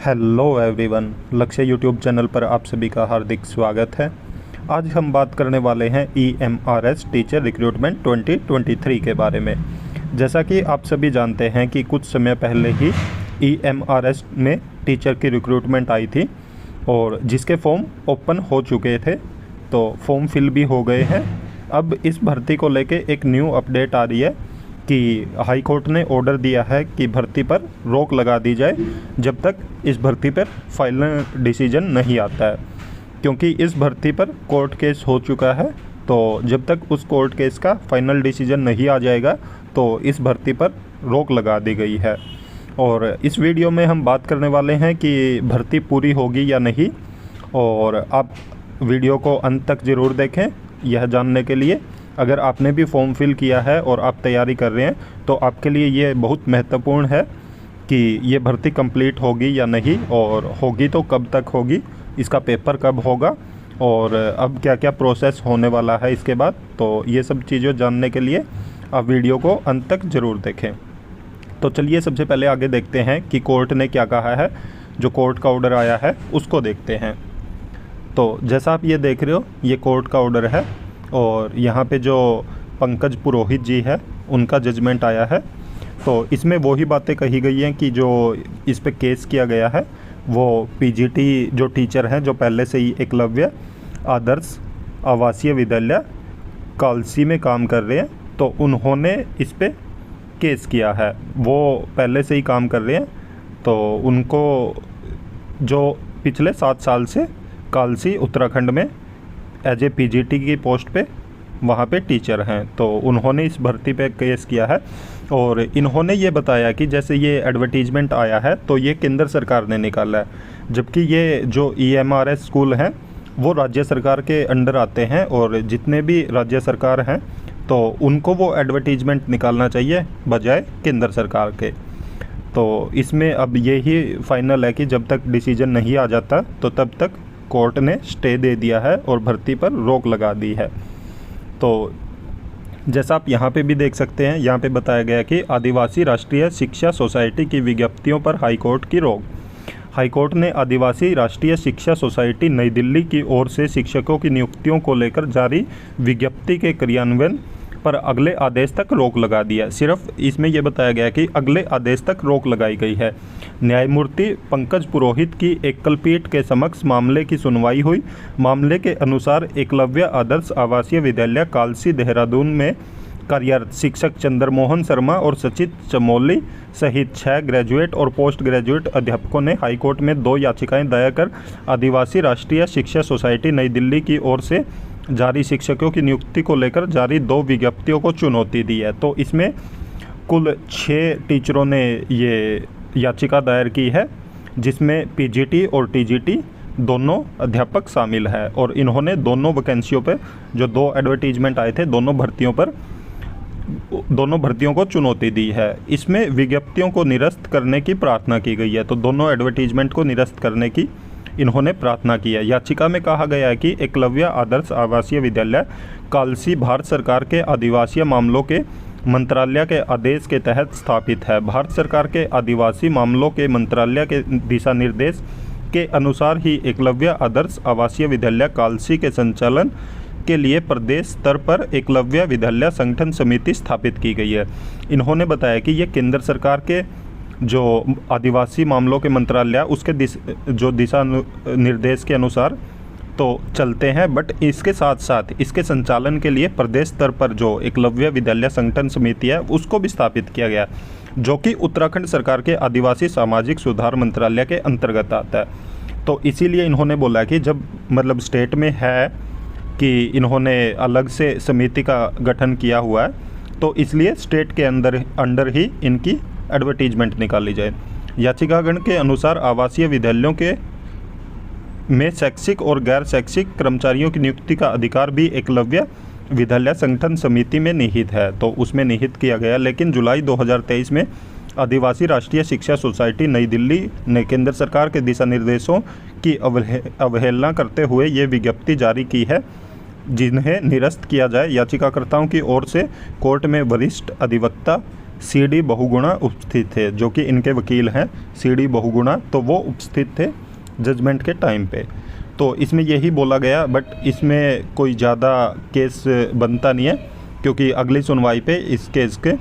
Hello everyone, लक्ष्य YouTube channel पर आप सभी का हार्दिक स्वागत है। आज हम बात करने वाले हैं EMRS टीचर रिक्रूटमेंट 2023 के बारे में। जैसा कि आप सभी जानते हैं कि कुछ समय पहले ही EMRS में टीचर की रिक्रूटमेंट आई थी और जिसके फॉर्म ओपन हो चुके थे, तो फॉर्म फिल भी हो गए हैं। अब इस भर्ती को लेके एक न्यू अपडेट आ रही है कि हाई कोर्ट ने ऑर्डर दिया है कि भर्ती पर रोक लगा दी जाए जब तक इस भर्ती पर फाइनल डिसीजन नहीं आता है, क्योंकि इस भर्ती पर कोर्ट केस हो चुका है। तो जब तक उस कोर्ट केस का फाइनल डिसीजन नहीं आ जाएगा तो इस भर्ती पर रोक लगा दी गई है। और इस वीडियो में हम बात करने वाले हैं कि भर्ती पूरी होगी या नहीं, और आप वीडियो को अंत तक ज़रूर देखें यह जानने के लिए। अगर आपने भी फॉर्म फिल किया है और आप तैयारी कर रहे हैं तो आपके लिए ये बहुत महत्वपूर्ण है कि ये भर्ती कंप्लीट होगी या नहीं, और होगी तो कब तक होगी, इसका पेपर कब होगा और अब क्या क्या प्रोसेस होने वाला है इसके बाद। तो ये सब चीज़ें जानने के लिए आप वीडियो को अंत तक ज़रूर देखें। तो चलिए सबसे पहले आगे देखते हैं कि कोर्ट ने क्या कहा है। जो कोर्ट का ऑर्डर आया है उसको देखते हैं। तो जैसा आप ये देख रहे हो, ये कोर्ट का ऑर्डर है और यहाँ पे जो पंकज पुरोहित जी है उनका जजमेंट आया है। तो इसमें वही बातें कही गई हैं कि जो इस पे केस किया गया है वो PGT जो टीचर हैं, जो पहले से ही एकलव्य आदर्श आवासीय विद्यालय कालसी में काम कर रहे हैं, तो उन्होंने इस पे केस किया है। वो पहले से ही काम कर रहे हैं, तो उनको जो पिछले 7 साल से कालसी उत्तराखंड में एज ए PGT की पोस्ट पे वहाँ पे टीचर हैं, तो उन्होंने इस भर्ती पे केस किया है। और इन्होंने ये बताया कि जैसे ये एडवर्टीजमेंट आया है तो ये केंद्र सरकार ने निकाला है, जबकि ये जो EMRS स्कूल हैं वो राज्य सरकार के अंडर आते हैं, और जितने भी राज्य सरकार हैं तो उनको वो एडवर्टीजमेंट निकालना चाहिए बजाय केंद्र सरकार के। तो इसमें अब यही फाइनल है कि जब तक डिसीजन नहीं आ जाता तो तब तक कोर्ट ने स्टे दे दिया है और भर्ती पर रोक लगा दी है। तो जैसा आप यहाँ पे भी देख सकते हैं, यहाँ पे बताया गया कि आदिवासी राष्ट्रीय शिक्षा सोसाइटी की विज्ञप्तियों पर हाईकोर्ट की रोक। हाईकोर्ट ने आदिवासी राष्ट्रीय शिक्षा सोसाइटी नई दिल्ली की ओर से शिक्षकों की नियुक्तियों को लेकर जारी विज्ञप्ति के क्रियान्वयन पर अगले आदेश तक रोक लगा दिया। सिर्फ इसमें यह बताया गया कि अगले आदेश तक रोक लगाई गई है। न्यायमूर्ति पंकज पुरोहित की एकल पीठ के समक्ष मामले की सुनवाई हुई। मामले के अनुसार एकलव्य आदर्श आवासीय विद्यालय कालसी देहरादून में कार्यरत शिक्षक चंद्रमोहन शर्मा और सचित चमोली सहित 6 ग्रेजुएट और पोस्ट ग्रेजुएट अध्यापकों ने हाईकोर्ट में 2 याचिकाएं दायर कर आदिवासी राष्ट्रीय शिक्षा सोसाइटी नई दिल्ली की ओर से जारी शिक्षकों की नियुक्ति को लेकर जारी 2 विज्ञप्तियों को चुनौती दी है। तो इसमें कुल 6 टीचरों ने ये याचिका दायर की है, जिसमें PGT और TGT दोनों अध्यापक शामिल है। और इन्होंने दोनों वैकेंसियों पर जो 2 एडवर्टीजमेंट आए थे, दोनों भर्तियों को चुनौती दी है। इसमें विज्ञप्तियों को निरस्त करने की प्रार्थना की गई है। तो दोनों एडवर्टीजमेंट को निरस्त करने की इन्होंने प्रार्थना की है। याचिका में कहा गया है कि एकलव्य आदर्श आवासीय विद्यालय कालसी भारत सरकार के आदिवासी मामलों के मंत्रालय के आदेश के तहत स्थापित है। भारत सरकार के आदिवासी मामलों के मंत्रालय के दिशा निर्देश के अनुसार ही एकलव्य आदर्श आवासीय विद्यालय कालसी के संचालन के लिए प्रदेश स्तर पर एकलव्य विद्यालय संगठन समिति स्थापित की गई है। इन्होंने बताया कि ये केंद्र सरकार के जो आदिवासी मामलों के मंत्रालय उसके जो दिशा निर्देश के अनुसार तो चलते हैं, बट इसके साथ साथ इसके संचालन के लिए प्रदेश स्तर पर जो एकलव्य विद्यालय संगठन समिति है उसको भी स्थापित किया गया, जो कि उत्तराखंड सरकार के आदिवासी सामाजिक सुधार मंत्रालय के अंतर्गत आता है। तो इसीलिए इन्होंने बोला कि जब मतलब स्टेट में है कि इन्होंने अलग से समिति का गठन किया हुआ है, तो इसलिए स्टेट के अंडर ही इनकी एडवर्टीजमेंट निकाली जाए। याचिकागण के अनुसार आवासीय विद्यालयों के में शैक्षिक और गैर शैक्षिक कर्मचारियों की नियुक्ति का अधिकार भी एकलव्य विद्यालय संगठन समिति में निहित है, तो उसमें निहित किया गया। लेकिन जुलाई 2023 में आदिवासी राष्ट्रीय शिक्षा सोसाइटी नई दिल्ली ने केंद्र सरकार के दिशा निर्देशों की अवहेलना करते हुए ये विज्ञप्ति जारी की है, जिन्हें निरस्त किया जाए। याचिकाकर्ताओं की ओर से कोर्ट में वरिष्ठ अधिवक्ता CD बहुगुणा उपस्थित थे, जो कि इनके वकील हैं CD बहुगुणा, तो वो उपस्थित थे जजमेंट के टाइम पे। तो इसमें यही बोला गया, बट इसमें कोई ज़्यादा केस बनता नहीं है, क्योंकि अगली सुनवाई पे इस केस के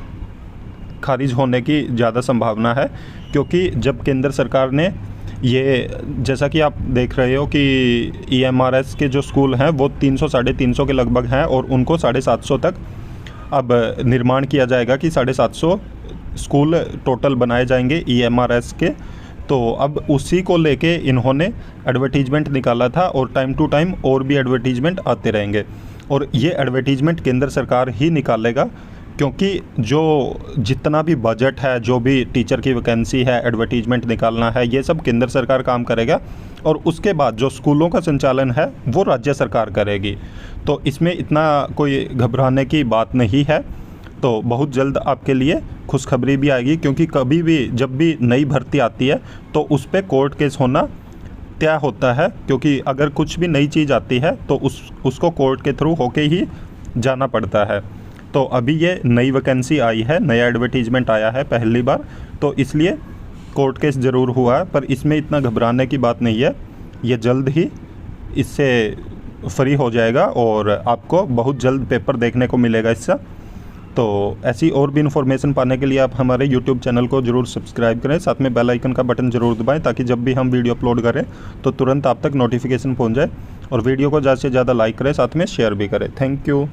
खारिज होने की ज़्यादा संभावना है। क्योंकि जब केंद्र सरकार ने ये, जैसा कि आप देख रहे हो कि EMRS के जो स्कूल हैं वो 300 साढ़े 300 के लगभग हैं, और उनको 750 तक अब निर्माण किया जाएगा कि 750 स्कूल टोटल बनाए जाएंगे EMRS के। तो अब उसी को लेके इन्होंने एडवर्टीजमेंट निकाला था, और टाइम टू टाइम और भी एडवर्टीजमेंट आते रहेंगे। और ये एडवर्टीजमेंट केंद्र सरकार ही निकालेगा, क्योंकि जो जितना भी बजट है, जो भी टीचर की वैकेंसी है, एडवर्टीजमेंट निकालना है, ये सब केंद्र सरकार काम करेगा। और उसके बाद जो स्कूलों का संचालन है वो राज्य सरकार करेगी। तो इसमें इतना कोई घबराने की बात नहीं है। तो बहुत जल्द आपके लिए खुशखबरी भी आएगी, क्योंकि कभी भी जब भी नई भर्ती आती है तो उस पर कोर्ट केस होना तय होता है। क्योंकि अगर कुछ भी नई चीज़ आती है तो उसको कोर्ट के थ्रू होके ही जाना पड़ता है। तो अभी ये नई वैकेंसी आई है, नया एडवर्टीजमेंट आया है पहली बार, तो इसलिए कोर्ट केस ज़रूर हुआ है, पर इसमें इतना घबराने की बात नहीं है। ये जल्द ही इससे फ्री हो जाएगा और आपको बहुत जल्द पेपर देखने को मिलेगा इससे। तो ऐसी और भी इन्फॉर्मेशन पाने के लिए आप हमारे YouTube चैनल को ज़रूर सब्सक्राइब करें, साथ में बेल आइकन का बटन ज़रूर दबाएं, ताकि जब भी हम वीडियो अपलोड करें तो तुरंत आप तक नोटिफिकेशन पहुंच जाए। और वीडियो को ज़्यादा से ज़्यादा लाइक करें, साथ में शेयर भी करें। Thank you.